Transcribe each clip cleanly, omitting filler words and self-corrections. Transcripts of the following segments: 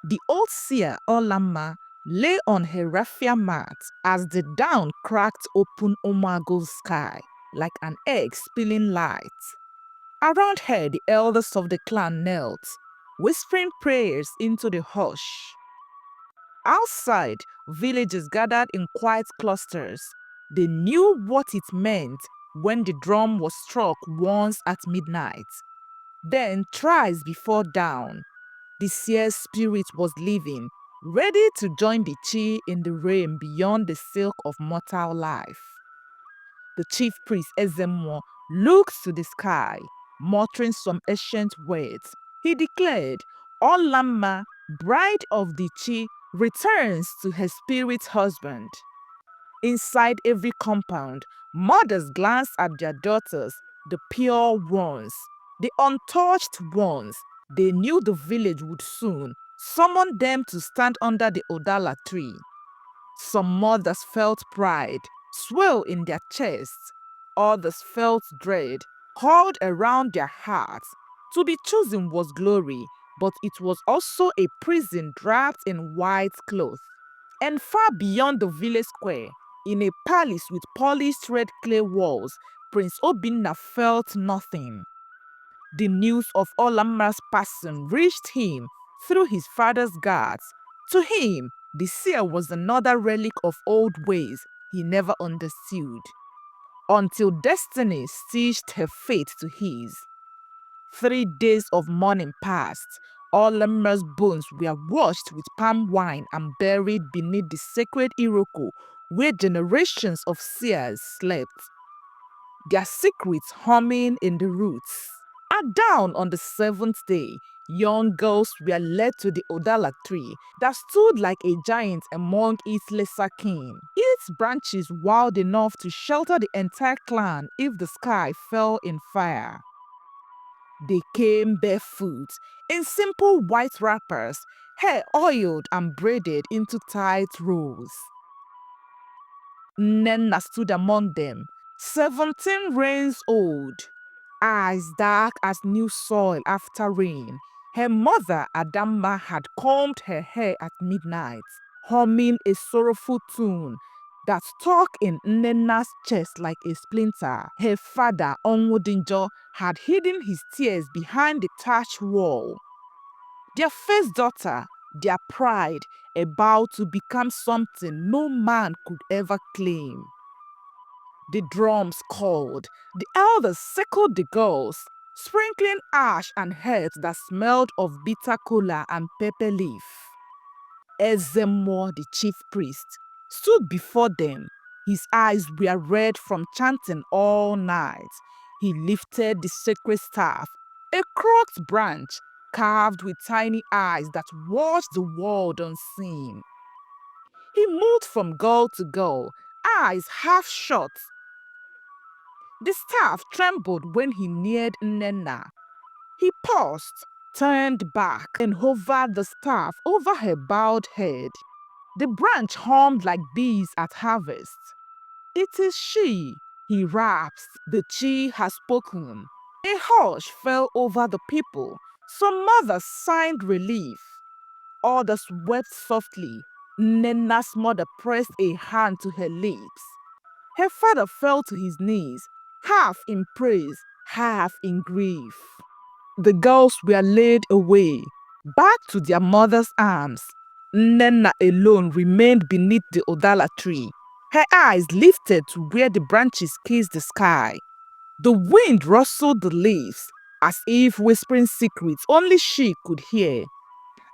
The old seer, Olamma, lay on her raffia mat as the dawn cracked open Omago's sky like an egg spilling light. Around her, the elders of the clan knelt, whispering prayers into the hush. Outside, villagers gathered in quiet clusters. They knew what it meant when the drum was struck once at midnight, then thrice before dawn. The seer's spirit was living, ready to join the chi in the realm beyond the silk of mortal life. The chief priest Ezemo looked to the sky, muttering some ancient words. He declared, Olamma, bride of the chi, returns to her spirit husband. Inside every compound, mothers glanced at their daughters, the pure ones, the untouched ones. They knew the village would soon summon them to stand under the Odala tree. Some mothers felt pride swell in their chests, others felt dread curled around their hearts. To be chosen was glory, but it was also a prison wrapped in white cloth. And far beyond the village square, in a palace with polished red clay walls, Prince Obinna felt nothing. The news of Olamma's passing reached him through his father's guards. To him, the seer was another relic of old ways he never understood, until destiny stitched her fate to his. 3 days of mourning passed. Olamma's bones were washed with palm wine and buried beneath the sacred Iroko where generations of seers slept, their secrets humming in the roots. At dawn on the 7th day, young girls were led to the Odala tree that stood like a giant among its lesser kin. Its branches wide enough to shelter the entire clan if the sky fell in fire. They came barefoot, in simple white wrappers, hair oiled and braided into tight rows. Nnenna stood among them, 17 reigns old, eyes dark as new soil after rain. Her mother, Adamma, had combed her hair at midnight, humming a sorrowful tune that stuck in Nnenna's chest like a splinter. Her father, Onwudinjo, had hidden his tears behind the thatched wall. Their first daughter, their pride, about to become something no man could ever claim. The drums called. The elders circled the girls, sprinkling ash and herbs that smelled of bitter kola and pepper leaf. Ezemo, the chief priest, stood before them. His eyes were red from chanting all night. He lifted the sacred staff, a crooked branch carved with tiny eyes that watched the world unseen. He moved from girl to girl, eyes half shut. The staff trembled when he neared Nnenna. He paused, turned back, and hovered the staff over her bowed head. The branch hummed like bees at harvest. It is she, he rasped. The chi has spoken. A hush fell over the people. Some mothers signed relief. Others wept softly. Nnenna's mother pressed a hand to her lips. Her father fell to his knees, half in praise, half in grief. The girls were laid away, back to their mother's arms. Nnenna alone remained beneath the Odala tree, her eyes lifted to where the branches kissed the sky. The wind rustled the leaves, as if whispering secrets only she could hear.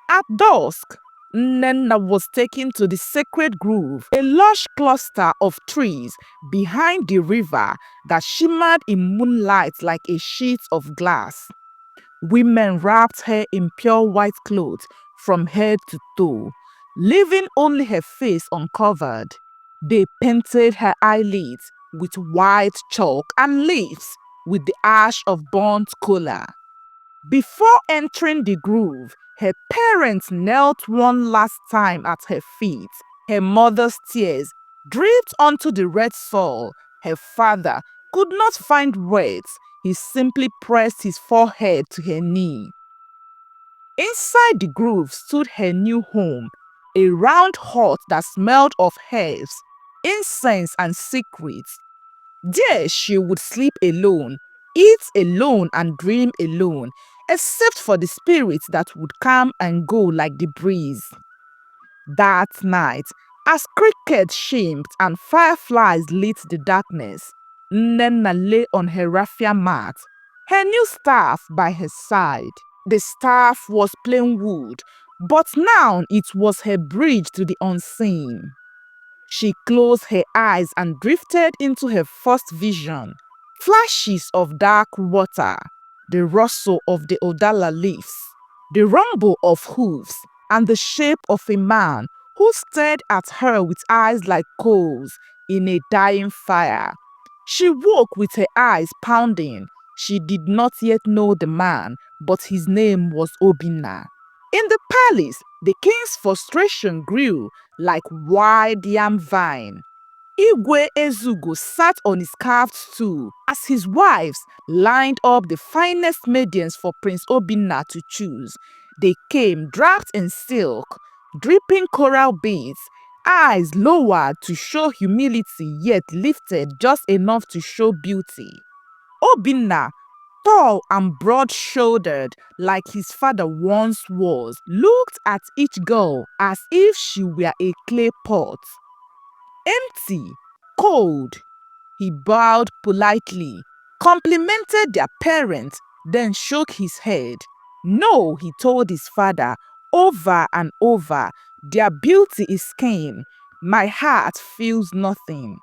At dusk, Nnenna was taken to the sacred grove, a lush cluster of trees behind the river that shimmered in moonlight like a sheet of glass. Women wrapped her in pure white clothes from head to toe, leaving only her face uncovered. They painted her eyelids with white chalk and lips with the ash of burnt kola. Before entering the grove, her parents knelt one last time at her feet. Her mother's tears dripped onto the red soil. Her father could not find words. He simply pressed his forehead to her knee. Inside the grove stood her new home, a round hut that smelled of herbs, incense, and secrets. There she would sleep alone, eat alone, and dream alone, except for the spirits that would come and go like the breeze. That night, as crickets chirped and fireflies lit the darkness, Nnenna lay on her raffia mat, her new staff by her side. The staff was plain wood, but now it was her bridge to the unseen. She closed her eyes and drifted into her first vision. Flashes of dark water, the rustle of the odala leaves, the rumble of hooves, and the shape of a man who stared at her with eyes like coals in a dying fire. She woke with her eyes pounding. She did not yet know the man, but his name was Obinna. In the palace, the king's frustration grew like wild yam vine. Igwe Ezugo sat on his carved stool as his wives lined up the finest maidens for Prince Obinna to choose. They came draped in silk, dripping coral beads, eyes lowered to show humility yet lifted just enough to show beauty. Obinna, tall and broad-shouldered like his father once was, looked at each girl as if she were a clay pot. Empty, cold. He bowed politely, complimented their parents, then shook his head. No, he told his father over and over, their beauty is skin. My heart feels nothing.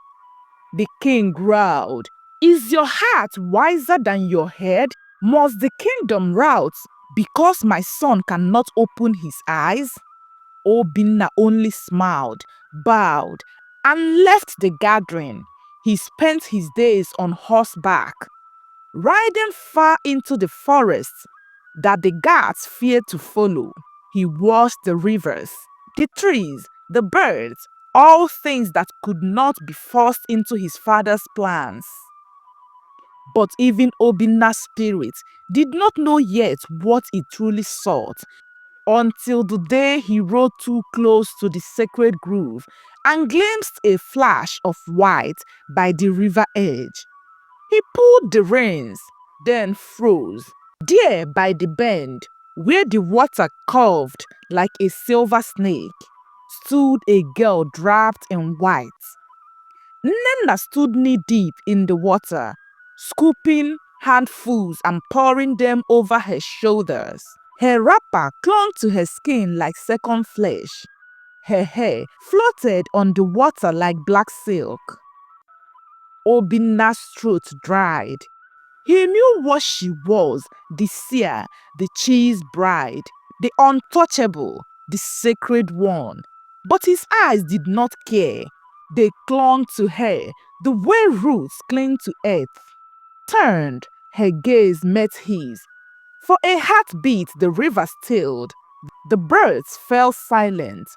The king growled, is your heart wiser than your head? Must the kingdom rout because my son cannot open his eyes? Obinna only smiled, bowed, and left the gathering. He spent his days on horseback, riding far into the forest that the guards feared to follow. He watched the rivers, the trees, the birds, all things that could not be forced into his father's plans. But even Obinna's spirit did not know yet what he truly sought, until the day he rode too close to the sacred grove and glimpsed a flash of white by the river edge. He pulled the reins, then froze. There by the bend, where the water curved like a silver snake, stood a girl draped in white. Nnenna stood knee-deep in the water, scooping handfuls and pouring them over her shoulders. Her wrapper clung to her skin like second flesh. Her hair floated on the water like black silk. Obinna's throat dried. He knew what she was, the seer, the cheese bride, the untouchable, the sacred one. But his eyes did not care. They clung to her the way roots cling to earth. Turned, her gaze met his. For a heartbeat, the river stilled. The birds fell silent.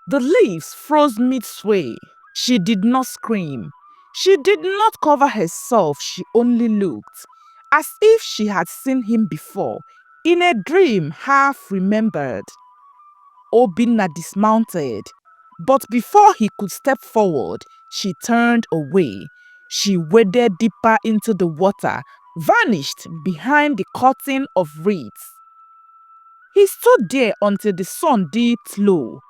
The leaves froze mid-sway. She did not scream. She did not cover herself. She only looked, as if she had seen him before, in a dream half remembered. Obinna dismounted, but before he could step forward, she turned away. She waded deeper into the water, vanished behind the curtain of reeds. He stood there until the sun dipped low.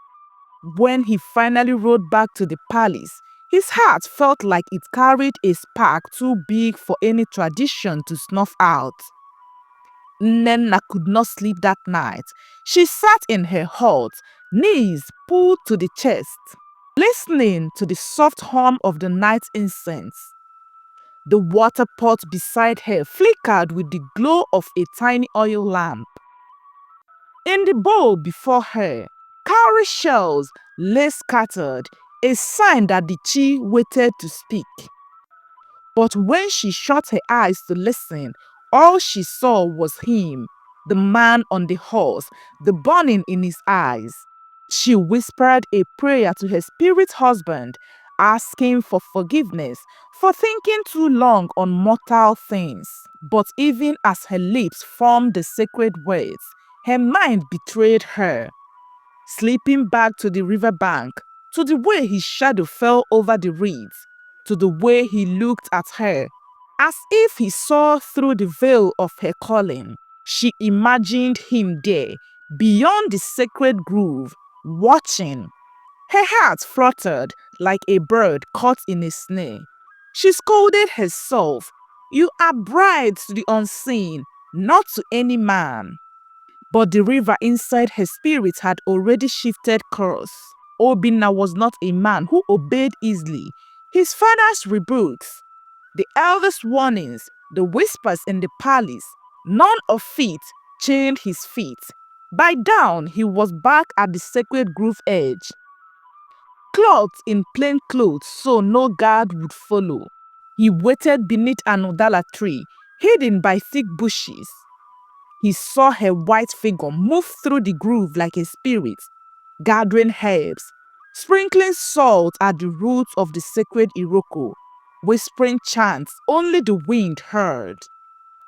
When he finally rode back to the palace, his heart felt like it carried a spark too big for any tradition to snuff out. Nnenna could not sleep that night. She sat in her hut, knees pulled to the chest, listening to the soft hum of the night incense. The water pot beside her flickered with the glow of a tiny oil lamp. In the bowl before her, cowrie shells lay scattered, a sign that the chi waited to speak. But when she shut her eyes to listen, all she saw was him, the man on the horse, the burning in his eyes. She whispered a prayer to her spirit husband, asking for forgiveness for thinking too long on mortal things. But even as her lips formed the sacred words, Her mind betrayed her. Slipping back to the riverbank, to the way his shadow fell over the reeds, to the way he looked at her, as if he saw through the veil of her calling. She imagined him there, beyond the sacred grove, watching. Her heart fluttered like a bird caught in a snare. She scolded herself, "You are bride to the unseen, not to any man." But the river inside her spirit had already shifted course. Obinna was not a man who obeyed easily. His father's rebukes, the eldest warnings, the whispers in the palace, none of it chained his feet. By dawn, he was back at the sacred grove edge, clothed in plain clothes so no guard would follow. He waited beneath an udala tree, hidden by thick bushes. He saw her white figure move through the grove like a spirit, gathering herbs, sprinkling salt at the roots of the sacred iroko, whispering chants only the wind heard.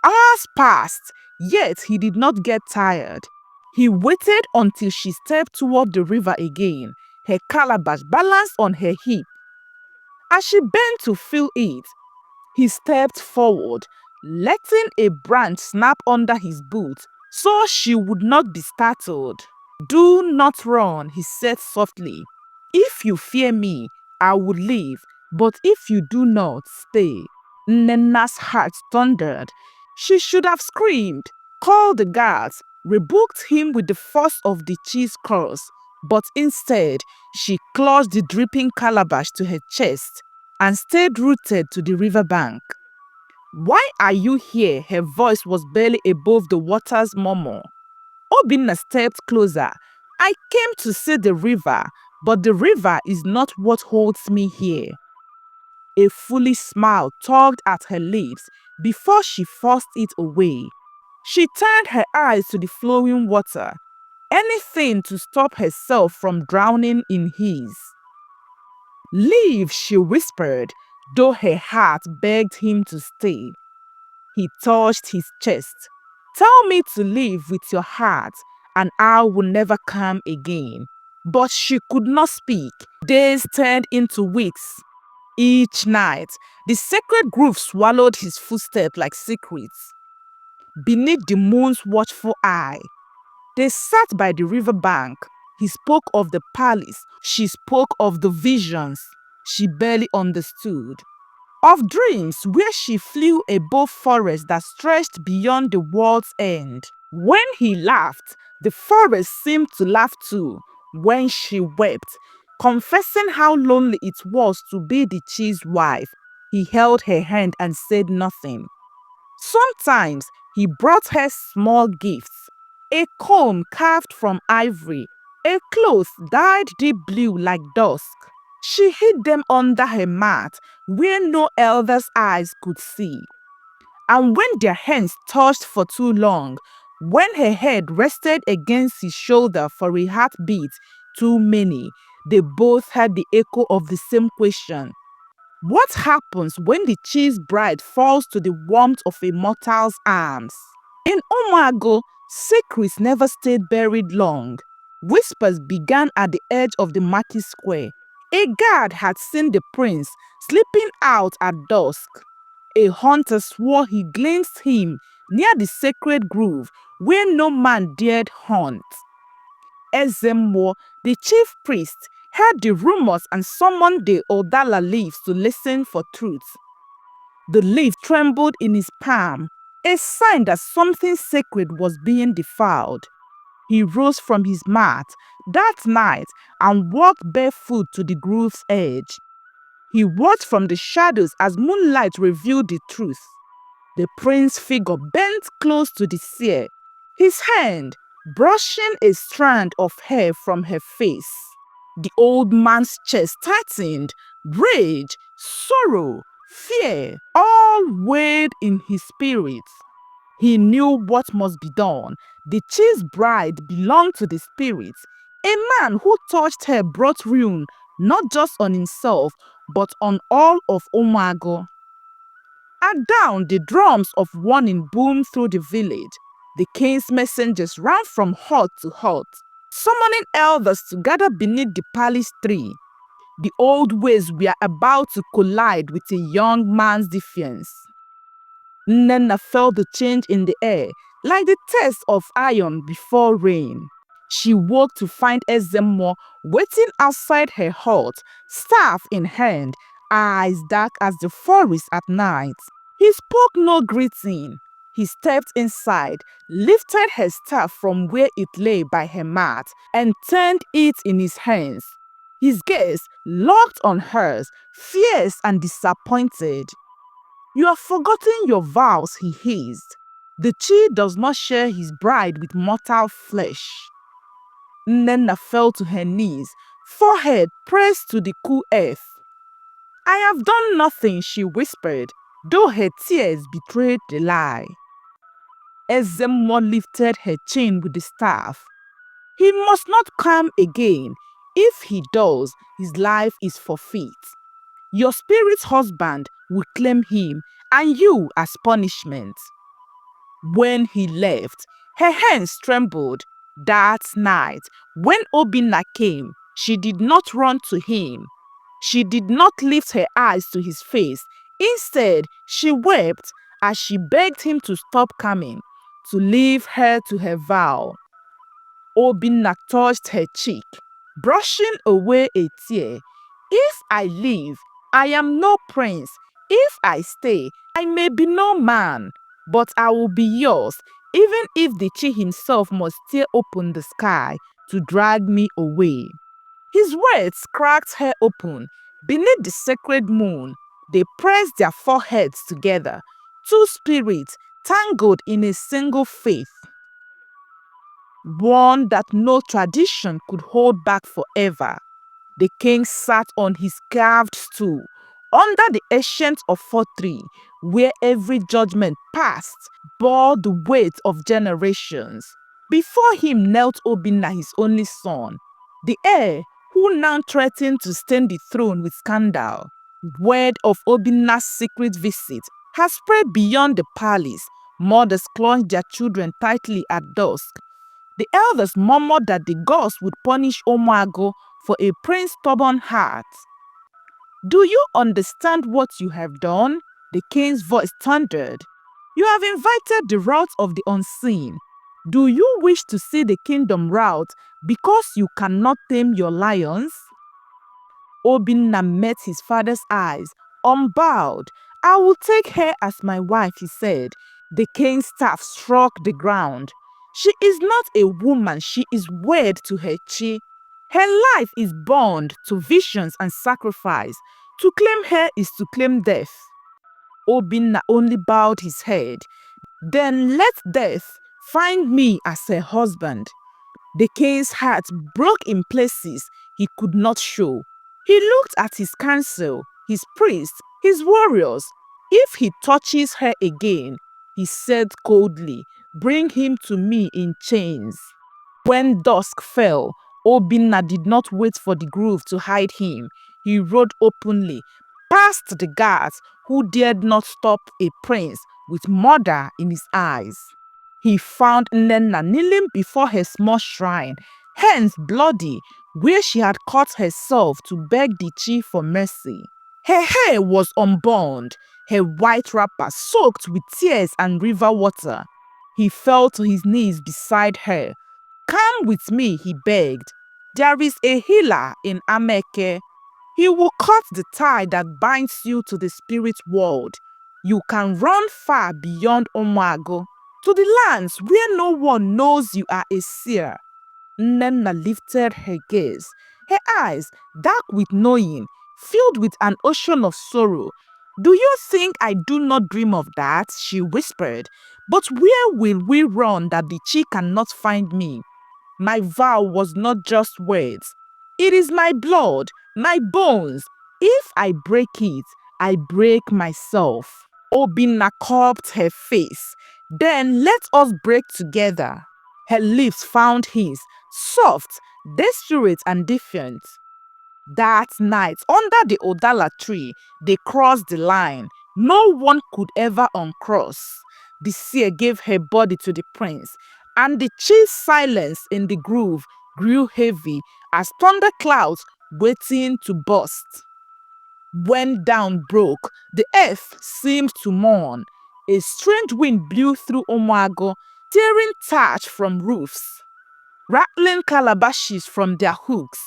Hours passed, yet he did not get tired. He waited until she stepped toward the river again, her calabash balanced on her hip. As she bent to fill it, he stepped forward, letting a branch snap under his boot so she would not be startled. "Do not run," he said softly. "If you fear me, I will leave, but if you do not, stay." Nnenna's heart thundered. She should have screamed, called the guards, rebuked him with the force of the cheese curse, but instead, she clutched the dripping calabash to her chest and stayed rooted to the riverbank. "Why are you here?" Her voice was barely above the water's murmur. Obinna stepped closer. "I came to see the river, but the river is not what holds me here." A foolish smile tugged at her lips before she forced it away. She turned her eyes to the flowing water, anything to stop herself from drowning in his. "Leave," she whispered, though her heart begged him to stay. He touched his chest. "Tell me to leave with your heart, and I will never come again." But she could not speak. Days turned into weeks. Each night, the sacred grove swallowed his footsteps like secrets. Beneath the moon's watchful eye, they sat by the riverbank. He spoke of the palace. She spoke of the visions she barely understood. Of dreams where she flew above forests that stretched beyond the world's end. When he laughed, the forest seemed to laugh too. When she wept, confessing how lonely it was to be the chief's wife, he held her hand and said nothing. Sometimes he brought her small gifts, a comb carved from ivory, a cloth dyed deep blue like dusk. She hid them under her mat where no elder's eyes could see. And when their hands touched for too long, when her head rested against his shoulder for a heartbeat too many, they both had the echo of the same question. What happens when the chief's bride falls to the warmth of a mortal's arms? In Umago, secrets never stayed buried long. Whispers began at the edge of the market square. A guard had seen the prince slipping out at dusk. A hunter swore he glimpsed him near the sacred grove where no man dared hunt. Ezemo, the chief priest, heard the rumors and summoned the Odala leaves to listen for truth. The leaf trembled in his palm, a sign that something sacred was being defiled. He rose from his mat that night and walked barefoot to the grove's edge. He watched from the shadows as moonlight revealed the truth. The prince's figure bent close to the seer, his hand brushing a strand of hair from her face. The old man's chest tightened, rage, sorrow, fear, all weighed in his spirit. He knew what must be done. The chief's bride belonged to the spirit. A man who touched her brought ruin not just on himself, but on all of Umago. At dawn, the drums of warning boomed through the village. The king's messengers ran from hut to hut, summoning elders to gather beneath the palace tree. The old ways were about to collide with a young man's defiance. Nnenna felt the change in the air, like the taste of iron before rain. She woke to find Ezemo waiting outside her hut, staff in hand, eyes dark as the forest at night. He spoke no greeting. He stepped inside, lifted her staff from where it lay by her mat, and turned it in his hands. His gaze locked on hers, fierce and disappointed. "You have forgotten your vows," he hissed. "The chi does not share his bride with mortal flesh." Nnenna fell to her knees, forehead pressed to the cool earth. "I have done nothing," she whispered, though her tears betrayed the lie. Ezemo lifted her chin with the staff. "He must not come again. If he does, his life is forfeit. Your spirit's husband will claim him, and you as punishment." When he left, her hands trembled. That night, when Obinna came, she did not run to him. She did not lift her eyes to his face. Instead, she wept as she begged him to stop coming, to leave her to her vow. Obinna touched her cheek, brushing away a tear. "If I leave, I am no prince. If I stay, I may be no man. But I will be yours, even if the chi himself must tear open the sky to drag me away." His words cracked her open. Beneath the sacred moon, they pressed their foreheads together, two spirits tangled in a single faith, one that no tradition could hold back forever. The king sat on his carved stool under the ancient Ofo tree, where every judgment passed bore the weight of generations. Before him knelt Obinna, his only son, the heir who now threatened to stain the throne with scandal. Word of Obinna's secret visit has spread beyond the palace. Mothers clutched their children tightly at dusk. The elders murmured that the gods would punish Omuago for a prince's stubborn heart. "Do you understand what you have done?" The king's voice thundered. "You have invited the wrath of the unseen. Do you wish to see the kingdom rout because you cannot tame your lions?" Obinna met his father's eyes, unbowed. "I will take her as my wife," he said. The king's staff struck the ground. "She is not a woman, she is wed to her chi. Her life is bound to visions and sacrifice. To claim her is to claim death." Obinna only bowed his head. "Then let death find me as her husband." The king's heart broke in places he could not show. He looked at his council, his priests, his warriors. "If he touches her again," he said coldly, "bring him to me in chains." When dusk fell, Obinna did not wait for the grove to hide him. He rode openly, past the guards who dared not stop a prince with murder in his eyes. He found Nnenna kneeling before her small shrine, hands bloody, where she had cut herself to beg the chi for mercy. Her hair was unbound, her white wrapper soaked with tears and river water. He fell to his knees beside her. "Come with me," he begged. "There is a healer in Ameke. He will cut the tie that binds you to the spirit world. You can run far beyond Omuago, to the lands where no one knows you are a seer." Nnenna lifted her gaze, her eyes dark with knowing, filled with an ocean of sorrow. "Do you think I do not dream of that?" she whispered. "But where will we run that the chi cannot find me? My vow was not just words. It is my blood, my bones. If I break it, I break myself." Obinna cupped her face. "Then let us break together." Her lips found his, soft, desperate and defiant. That night, under the Odala tree, they crossed the line no one could ever uncross. The seer gave her body to the prince, and the chief's silence in the grove grew heavy as thunderclouds waiting to burst. When dawn broke, the earth seemed to mourn. A strange wind blew through Omuago, tearing thatch from roofs, rattling calabashes from their hooks.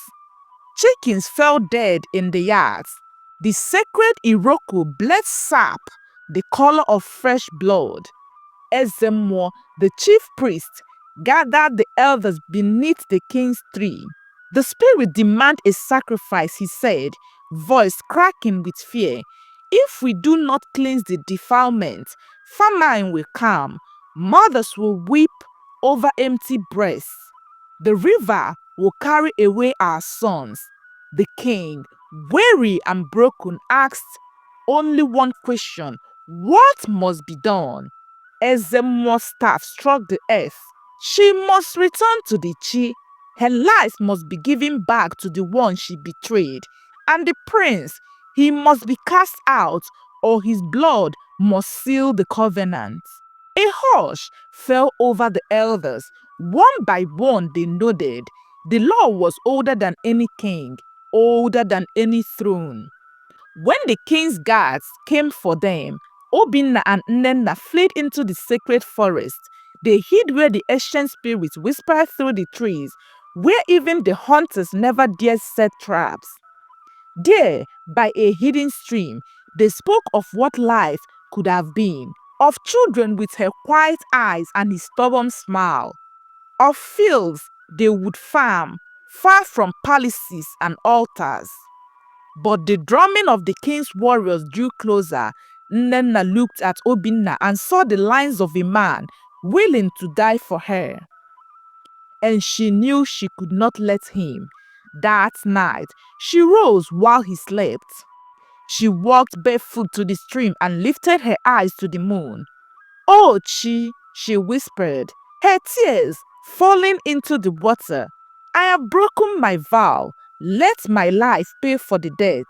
Chickens fell dead in the yards. The sacred Iroko bled sap, the color of fresh blood. Ezemo, the chief priest, gathered the elders beneath the king's tree. The spirit demands a sacrifice, he said, voice cracking with fear. If we do not cleanse the defilement, famine will come. Mothers will weep over empty breasts. The river will carry away our sons. The king, weary and broken, asked only one question: what must be done? Ezemo's staff struck the earth. She must return to the Chi. Her life must be given back to the one she betrayed. And the prince, he must be cast out, or his blood must seal the covenant. A hush fell over the elders. One by one they nodded. The law was older than any king, older than any throne. When the king's guards came for them, Obinna and Nnenna fled into the sacred forest. They hid where the ancient spirits whispered through the trees, where even the hunters never dared set traps. There, by a hidden stream, they spoke of what life could have been, of children with her quiet eyes and his stubborn smile, of fields they would farm, far from palaces and altars. But the drumming of the king's warriors drew closer. Nnenna looked at Obinna and saw the lines of a man willing to die for her. And she knew she could not let him. That night, she rose while he slept. She walked barefoot to the stream and lifted her eyes to the moon. "Oh, Chi," she whispered, her tears falling into the water. "I have broken my vow. Let my life pay for the debt.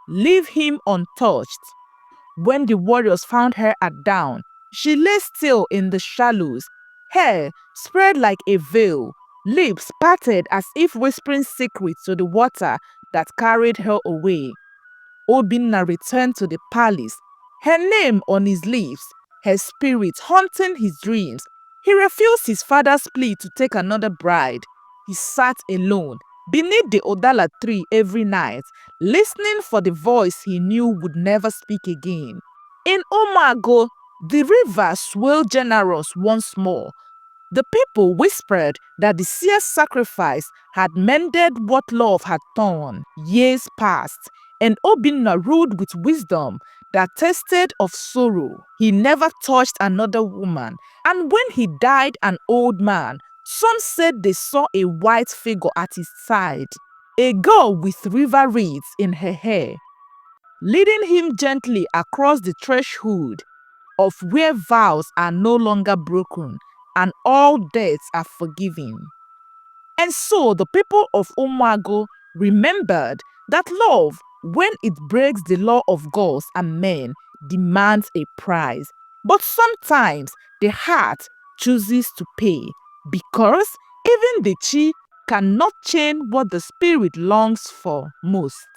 Leave him untouched." When the warriors found her at dawn, she lay still in the shallows, hair spread like a veil, lips parted as if whispering secrets to the water that carried her away. Obinna returned to the palace, her name on his lips, her spirit haunting his dreams. He refused his father's plea to take another bride. He sat alone beneath the Odala tree every night, listening for the voice he knew would never speak again. In Omago, the river swelled generous once more. The people whispered that the seer's sacrifice had mended what love had torn years past, and Obinna ruled with wisdom that tasted of sorrow. He never touched another woman, and when he died an old man, some said they saw a white figure at his side, a girl with river reeds in her hair, leading him gently across the threshold of where vows are no longer broken and all debts are forgiven. And so the people of Omago remembered that love, when it breaks the law of gods and men, demands a price. But sometimes the heart chooses to pay, because even the chi cannot chain what the spirit longs for most.